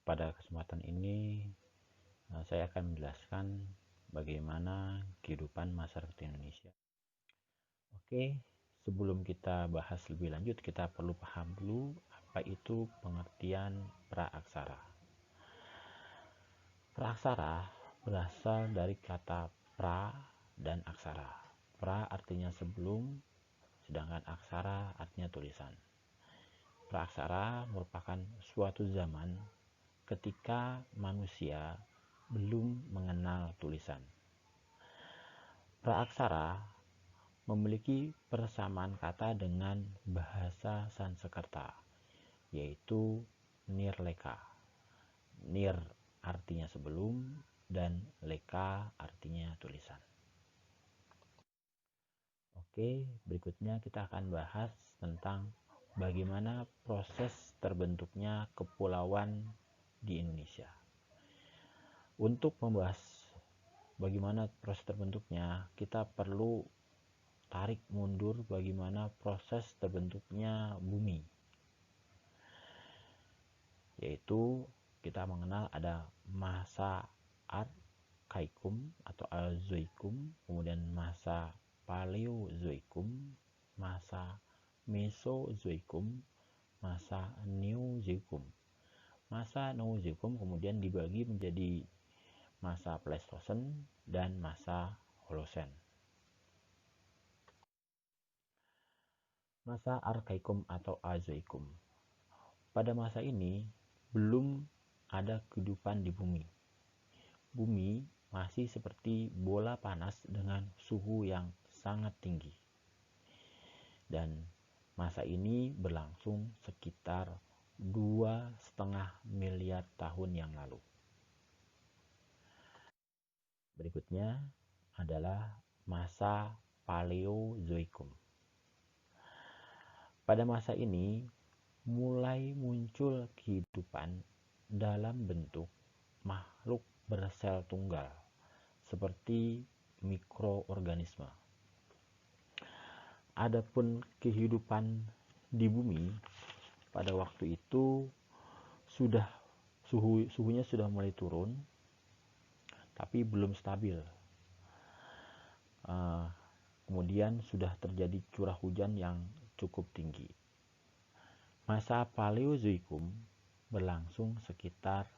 Pada kesempatan ini saya akan menjelaskan bagaimana kehidupan masyarakat Indonesia. Oke, sebelum kita bahas lebih lanjut, kita perlu paham dulu apa itu pengertian praaksara. Praaksara berasal dari kata pra dan aksara. Pra artinya sebelum, sedangkan aksara artinya tulisan. Praaksara merupakan suatu zaman ketika manusia belum mengenal tulisan. Praaksara memiliki persamaan kata dengan bahasa Sanskerta, yaitu nirleka. Nir artinya sebelum dan leka artinya tulisan. Oke, berikutnya kita akan bahas tentang bagaimana proses terbentuknya kepulauan di Indonesia. Untuk membahas bagaimana proses terbentuknya, kita perlu tarik mundur bagaimana proses terbentuknya bumi. Yaitu kita mengenal ada masa Arkaikum atau Alzoikum, kemudian masa Paleozoikum, masa Mesozoikum, masa Neozoikum. Masa Neozoikum kemudian dibagi menjadi masa Pleistosen dan masa Holosen. Masa Arkaikum atau Azoikum. Pada masa ini belum ada kehidupan di bumi. Bumi masih seperti bola panas dengan suhu yang sangat tinggi. Dan masa ini berlangsung sekitar 2,5 miliar tahun yang lalu. Berikutnya adalah masa Paleozoikum. Pada masa ini mulai muncul kehidupan dalam bentuk makhluk bersel tunggal seperti mikroorganisme. Adapun kehidupan di bumi pada waktu itu suhunya sudah mulai turun, tapi belum stabil. Kemudian sudah terjadi curah hujan yang cukup tinggi. Masa Paleozoikum berlangsung sekitar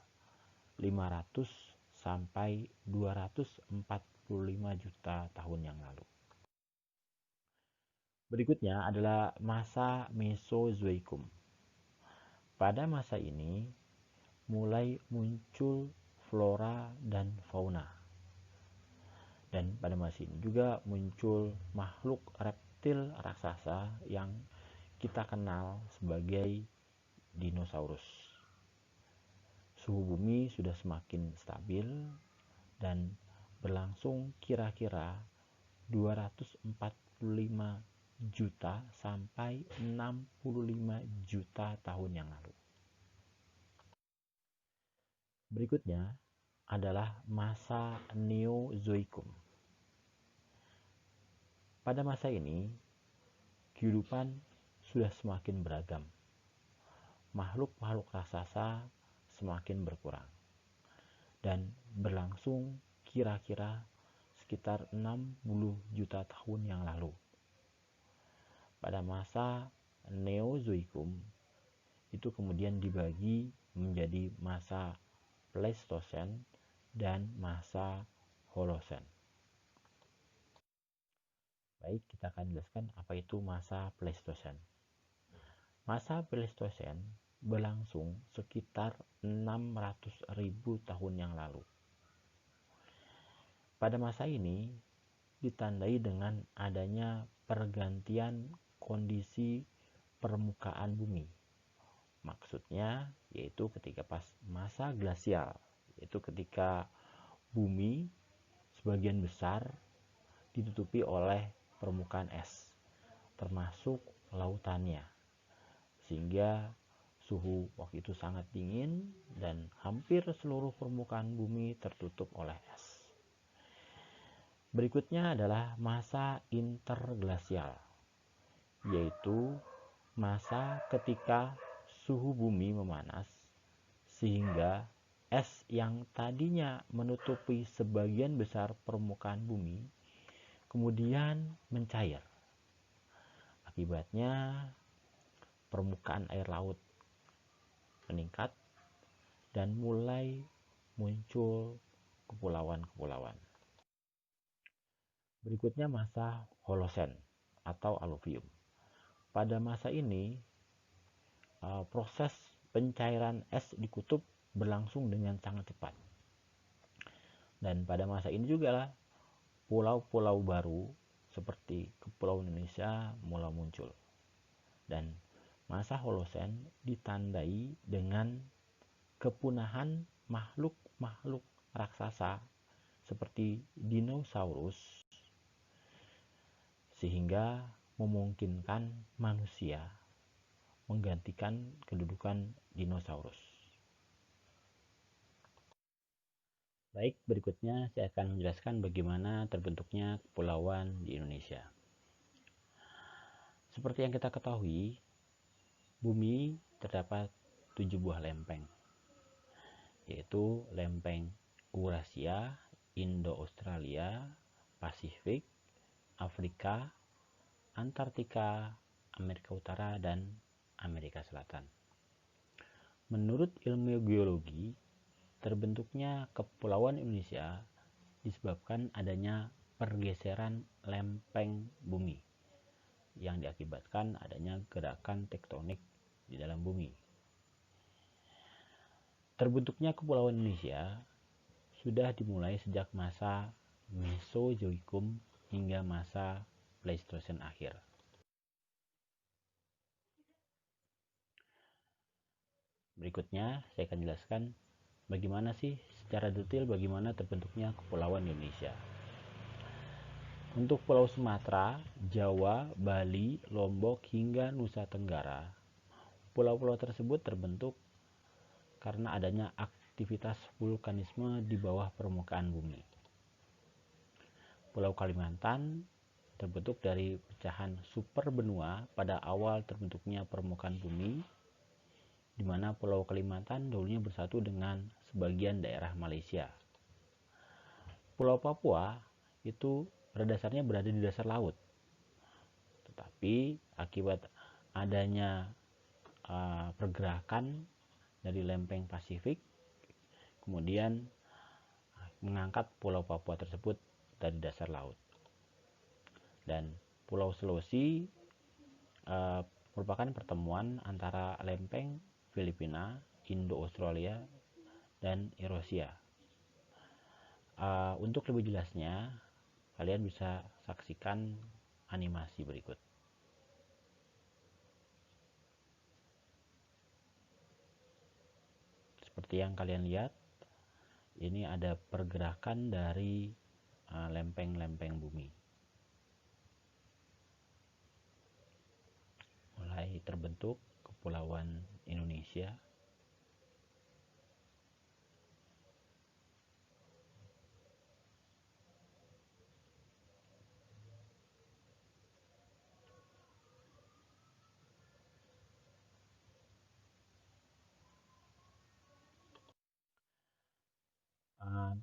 500 sampai 245 juta tahun yang lalu. Berikutnya adalah masa Mesozoikum. Pada masa ini mulai muncul flora dan fauna. Dan pada masa ini juga muncul makhluk reptil raksasa yang kita kenal sebagai dinosaurus. Suhu bumi sudah semakin stabil dan berlangsung kira-kira 245 juta sampai 65 juta tahun yang lalu. Berikutnya adalah masa Neozoikum. Pada masa ini, kehidupan sudah semakin beragam. Makhluk-makhluk raksasa semakin berkurang dan berlangsung kira-kira sekitar 60 juta tahun yang lalu. Pada masa Neozoikum itu kemudian dibagi menjadi masa Pleistosen dan masa Holosen. Baik, kita akan jelaskan apa itu masa Pleistosen. Masa Pleistosen berlangsung sekitar 600.000 tahun yang lalu. Pada masa ini ditandai dengan adanya pergantian kondisi permukaan bumi. Maksudnya yaitu ketika pas masa glasial, yaitu ketika bumi sebagian besar ditutupi oleh permukaan es, termasuk lautannya. Sehingga suhu waktu itu sangat dingin dan hampir seluruh permukaan bumi tertutup oleh es. Berikutnya adalah masa interglasial, yaitu masa ketika suhu bumi memanas sehingga es yang tadinya menutupi sebagian besar permukaan bumi kemudian mencair. Akibatnya permukaan air laut meningkat dan mulai muncul kepulauan-kepulauan. Berikutnya masa Holosen atau aluvium. Pada masa ini proses pencairan es di kutub berlangsung dengan sangat cepat. Dan pada masa ini juga pulau-pulau baru seperti Kepulauan Indonesia mulai muncul. Dan masa Holosen ditandai dengan kepunahan makhluk-makhluk raksasa seperti dinosaurus, sehingga memungkinkan manusia menggantikan kedudukan dinosaurus. Baik, berikutnya saya akan menjelaskan bagaimana terbentuknya kepulauan di Indonesia. Seperti yang kita ketahui, bumi terdapat 7 buah lempeng, yaitu lempeng Eurasia, Indo-Australia, Pasifik, Afrika, Antartika, Amerika Utara, dan Amerika Selatan. Menurut ilmu geologi, terbentuknya kepulauan Indonesia disebabkan adanya pergeseran lempeng bumi yang diakibatkan adanya gerakan tektonik di dalam bumi. Terbentuknya kepulauan Indonesia sudah dimulai sejak masa Mesozoikum hingga masa Pleistosen akhir. Berikutnya saya akan jelaskan bagaimana sih secara detail bagaimana terbentuknya kepulauan Indonesia. Untuk Pulau Sumatera, Jawa, Bali, Lombok, hingga Nusa Tenggara, pulau-pulau tersebut terbentuk karena adanya aktivitas vulkanisme di bawah permukaan bumi. Pulau Kalimantan terbentuk dari pecahan superbenua pada awal terbentuknya permukaan bumi, di mana Pulau Kalimantan dulunya bersatu dengan sebagian daerah Malaysia. Pulau Papua itu pada dasarnya berada di dasar laut, tetapi akibat adanya pergerakan dari lempeng Pasifik, kemudian mengangkat Pulau Papua tersebut dari dasar laut. Dan Pulau Sulawesi merupakan pertemuan antara lempeng Filipina, Indo-Australia, dan Eurasia. Untuk lebih jelasnya, kalian bisa saksikan animasi berikut. Seperti yang kalian lihat, ini ada pergerakan dari lempeng-lempeng bumi. Mulai terbentuk kepulauan Indonesia.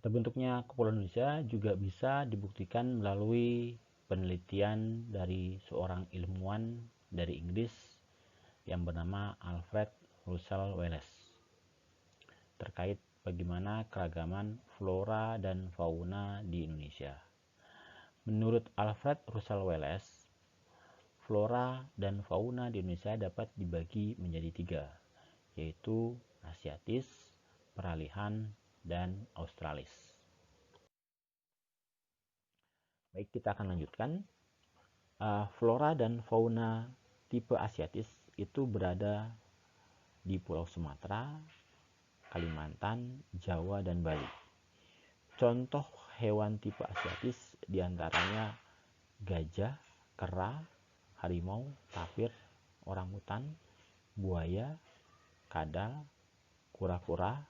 Terbentuknya Kepulauan Indonesia juga bisa dibuktikan melalui penelitian dari seorang ilmuwan dari Inggris yang bernama Alfred Russel Wallace terkait bagaimana keragaman flora dan fauna di Indonesia. Menurut Alfred Russel Wallace, flora dan fauna di Indonesia dapat dibagi menjadi 3, yaitu Asiatis, Peralihan, dan Australis. Baik, kita akan lanjutkan. Flora dan fauna tipe Asiatis itu berada di Pulau Sumatera, Kalimantan, Jawa, dan Bali. Contoh hewan tipe Asiatis diantaranya gajah, kera, harimau, tapir, orangutan, buaya, kadal, kura-kura,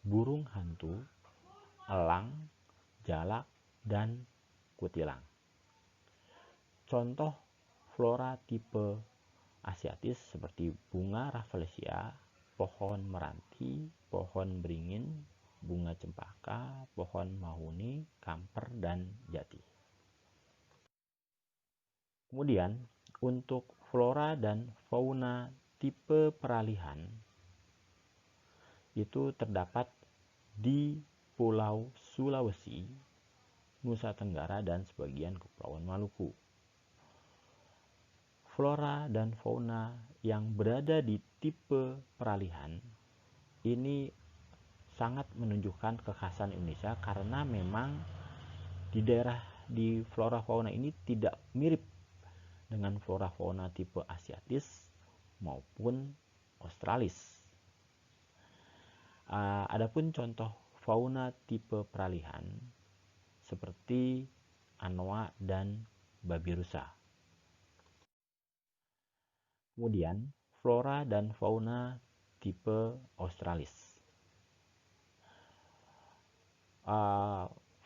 burung hantu, elang, jalak, dan kutilang. Contoh flora tipe Asiatis seperti bunga Rafflesia, pohon meranti, pohon beringin, bunga cempaka, pohon mahuni, kamper, dan jati. Kemudian, untuk flora dan fauna tipe peralihan itu terdapat di Pulau Sulawesi, Nusa Tenggara, dan sebagian Kepulauan Maluku. Flora dan fauna yang berada di tipe peralihan ini sangat menunjukkan kekhasan Indonesia karena memang di flora fauna ini tidak mirip dengan flora fauna tipe Asiatis maupun Australis. Adapun contoh fauna tipe peralihan seperti anoa dan babi rusa. Kemudian flora dan fauna tipe Australis.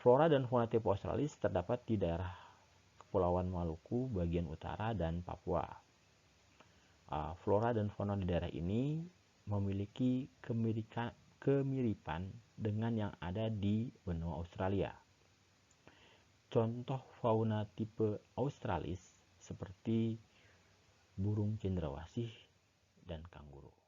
Flora dan fauna tipe Australis terdapat di daerah Kepulauan Maluku bagian utara dan Papua. Flora dan fauna di daerah ini memiliki kemiripan dengan yang ada di benua Australia. Contoh fauna tipe Australis seperti burung cendrawasih dan kanguru.